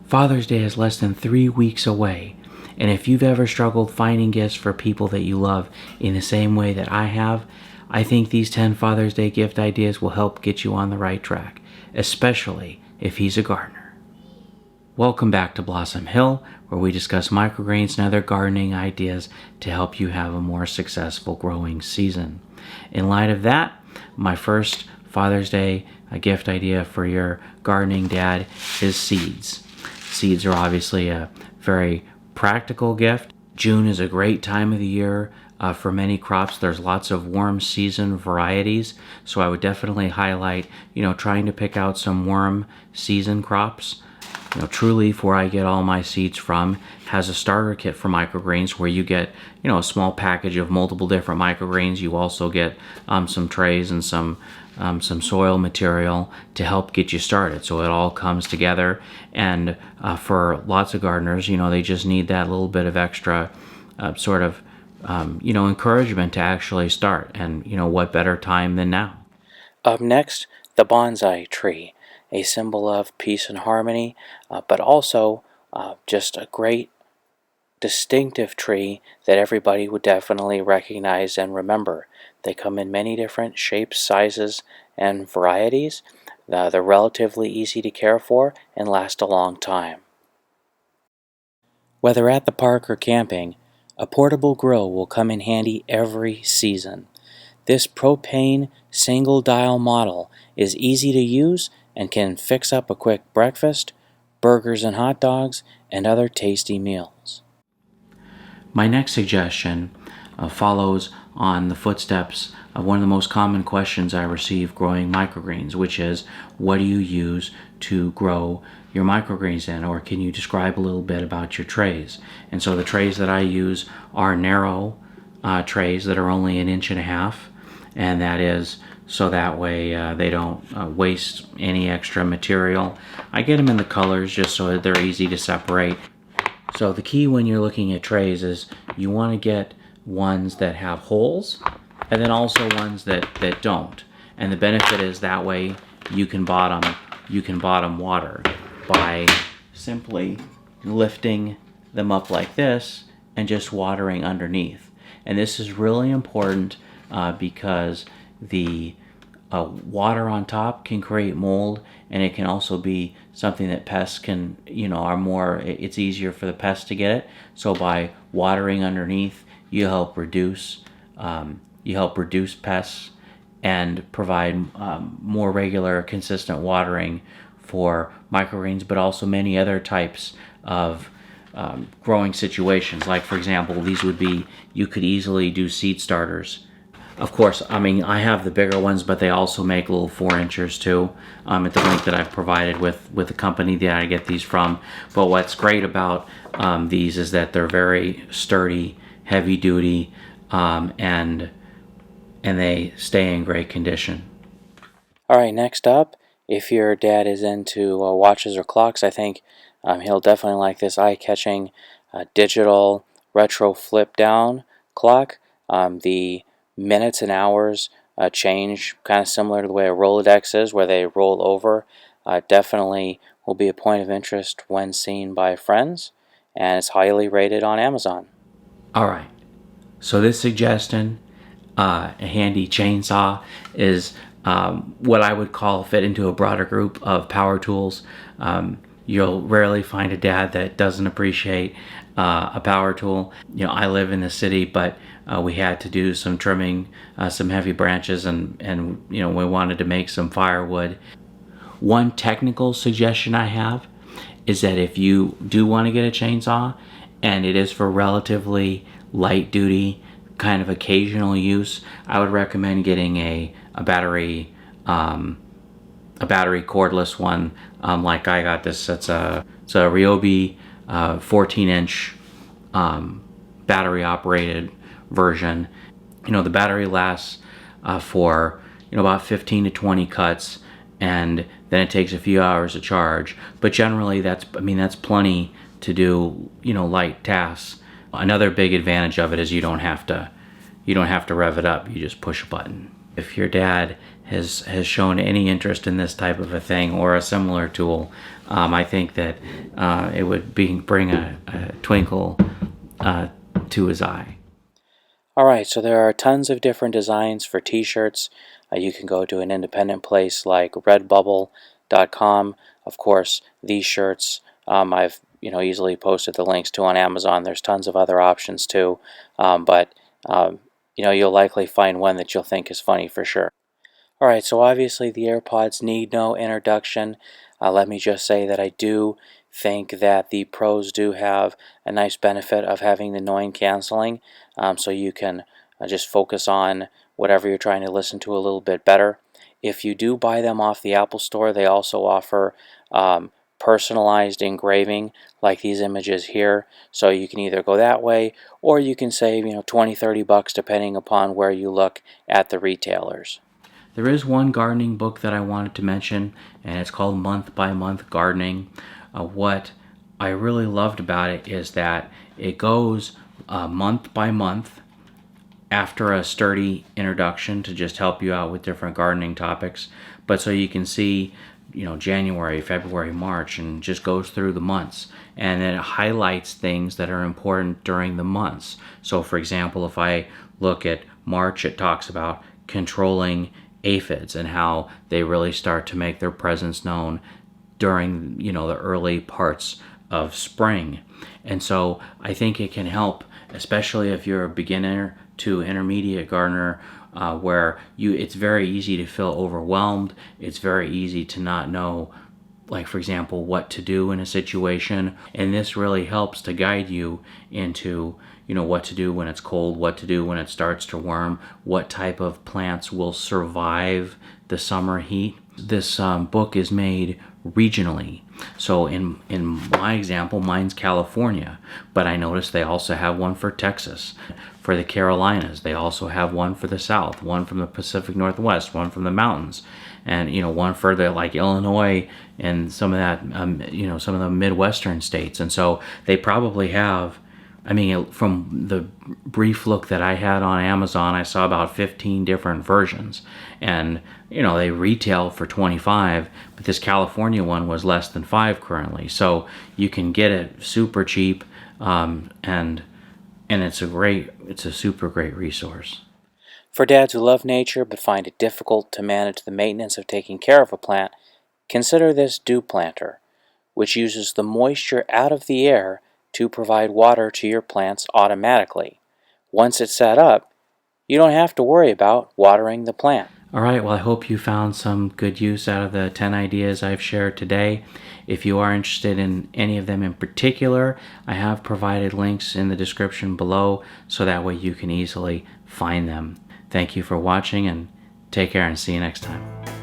Father's Day is less than 3 weeks away, and if you've ever struggled finding gifts for people that you love in the same way that I have, I think these 10 Father's Day gift ideas will help get you on the right track, especially if he's a gardener. Welcome back to Blossom Hill, where we discuss microgreens and other gardening ideas to help you have a more successful growing season. In light of that, my first Father's Day gift idea for your gardening dad is seeds. Seeds are obviously a very practical gift. June is a great time of the year for many crops. There's lots of warm season varieties, so I would definitely highlight, trying to pick out some warm season crops. True Leaf, where I get all my seeds from, has a starter kit for microgreens where you get, a small package of multiple different microgreens. You also get some trays and some soil material to help get you started. So it all comes together. And for lots of gardeners, they just need that little bit of extra encouragement to actually start. And, what better time than now? Up next, the bonsai tree, a symbol of peace and harmony, but also just a great distinctive tree that everybody would definitely recognize and remember. They come in many different shapes, sizes, and varieties. They're relatively easy to care for and last a long time. Whether at the park or camping, a portable grill will come in handy every season. This propane single dial model is easy to use and can fix up a quick breakfast, burgers and hot dogs, and other tasty meals. My next suggestion follows on the footsteps of one of the most common questions I receive growing microgreens, which is, what do you use to grow your microgreens in? Or can you describe a little bit about your trays? And so the trays that I use are narrow trays that are only 1.5 inches, and that is so that way they don't waste any extra material. I get them in the colors just so that they're easy to separate. So the key when you're looking at trays is you want to get ones that have holes and then also ones that don't. And the benefit is that way you can bottom water by simply lifting them up like this and just watering underneath. And this is really important because the water on top can create mold, and it can also be something that pests can, it's easier for the pests to get it. So by watering underneath, you help reduce pests and provide more regular, consistent watering for microgreens, but also many other types of growing situations. Like, for example, you could easily do seed starters. Of course, I have the bigger ones, but they also make little 4 inchers too, at the link that I've provided with the company that I get these from. But what's great about these is that they're very sturdy, heavy duty, and they stay in great condition. All right, next up, if your dad is into watches or clocks, I think he'll definitely like this eye-catching digital retro flip-down clock. The minutes and hours change kind of similar to the way a Rolodex is, where they roll over. Definitely will be a point of interest when seen by friends, and it's highly rated on Amazon. All right, so this suggestion, a handy chainsaw, is what I would call fit into a broader group of power tools. You'll rarely find a dad that doesn't appreciate a power tool. I live in the city, but we had to do some trimming, some heavy branches, and we wanted to make some firewood. One technical suggestion I have is that if you do want to get a chainsaw, and it is for relatively light duty, kind of occasional use, I would recommend getting a battery cordless one. Like I got this. It's a ryobi 14-inch battery operated version. The battery lasts for about 15 to 20 cuts, and then it takes a few hours to charge. But generally, that's plenty to do light tasks. Another big advantage of it is you don't have to rev it up. You just push a button. If your dad has shown any interest in this type of a thing or a similar tool, I think that it would bring a twinkle to his eye. Alright, so there are tons of different designs for t-shirts. You can go to an independent place like redbubble.com. Of course, these shirts I've easily posted the links to on Amazon. There's tons of other options too, but you'll likely find one that you'll think is funny for sure. Alright, so obviously the AirPods need no introduction. Let me just say that I do think that the pros do have a nice benefit of having the noise canceling, so you can just focus on whatever you're trying to listen to a little bit better. If you do buy them off the Apple Store, they also offer personalized engraving like these images here, so you can either go that way or you can save $20-30 depending upon where you look at the retailers. There is one gardening book that I wanted to mention, and it's called Month by Month Gardening. What I really loved about it is that it goes month by month after a sturdy introduction to just help you out with different gardening topics. But so you can see, January, February, March, and just goes through the months. And then it highlights things that are important during the months. So for example, if I look at March, it talks about controlling aphids and how they really start to make their presence known during the early parts of spring. And so I think it can help, especially if you're a beginner to intermediate gardener, where it's very easy to feel overwhelmed. It's very easy to not know, like for example, what to do in a situation, and this really helps to guide you into what to do when it's cold, what to do when it starts to worm, what type of plants will survive the summer heat. This book is made regionally. So in my example, mine's California, but I noticed they also have one for Texas. For the Carolinas, they also have one for the South, one from the Pacific Northwest, one from the mountains, and one for the like Illinois and some of that, some of the Midwestern states. And so they probably have, from the brief look that I had on Amazon, I saw about 15 different versions, and they retail for $25, but this California one was less than $5 currently, so you can get it super cheap, and it's a super great resource. For dads who love nature but find it difficult to manage the maintenance of taking care of a plant, consider this dew planter, which uses the moisture out of the air to provide water to your plants automatically. Once it's set up, you don't have to worry about watering the plant. Alright, well I hope you found some good use out of the 10 ideas I've shared today. If you are interested in any of them in particular, I have provided links in the description below so that way you can easily find them. Thank you for watching, and take care and see you next time.